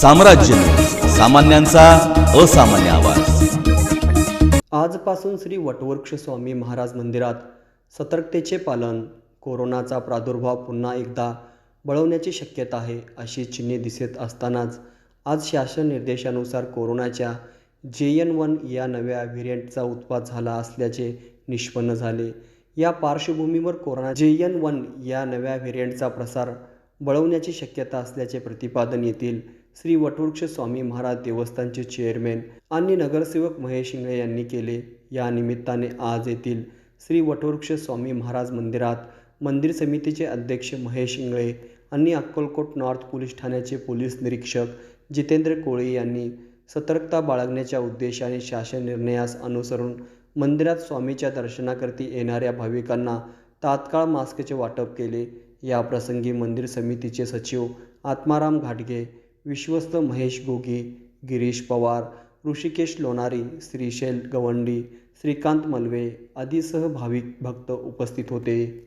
साम्राज्य न्यूज, सामान्यांचा असामान्य आवाज। आजपासून श्री वटवृक्ष स्वामी महाराज मंदिरात सतर्कतेचे पालन। कोरोनाचा प्रादुर्भाव पुन्हा एकदा बळवण्याची शक्यता आहे अशी चिन्हे दिसत असतानाच आज शासन निर्देशानुसार कोरोनाच्या JN1 या नव्या व्हेरियंटचा उत्पात झाला असल्याचे निष्पन्न झाले। या पार्श्वभूमीवर कोरोना JN1 या नव्या व्हेरियंटचा प्रसार बळवण्याची शक्यता असल्याचे प्रतिपादन येथील श्री वटवृक्ष स्वामी महाराज देवस्थानचे चेअरमॅन आणि नगरसेवक महेश इंगळे यांनी केले। या निमित्ताने आज येथील श्री वटवृक्ष स्वामी महाराज मंदिरात मंदिर समितीचे अध्यक्ष महेश इंगळे आणि अक्कलकोट नॉर्थ पोलीस ठाण्याचे पोलीस निरीक्षक जितेंद्र कोळी यांनी सतर्कता बाळगण्याच्या उद्देशाने शासन निर्णयास अनुसरून मंदिरात स्वामीच्या दर्शनाकरता येणाऱ्या भाविकांना तात्काळ मास्कचे वाटप केले। या प्रसंगी मंदिर समितीचे सचिव आत्माराम घाटगे, विश्वस्त महेश गोगी, गिरीश पवार, ऋषिकेश लोणारी, श्रीशैल गवंडी, श्रीकांत मलवे आदीसह भाविक भक्त उपस्थित होते।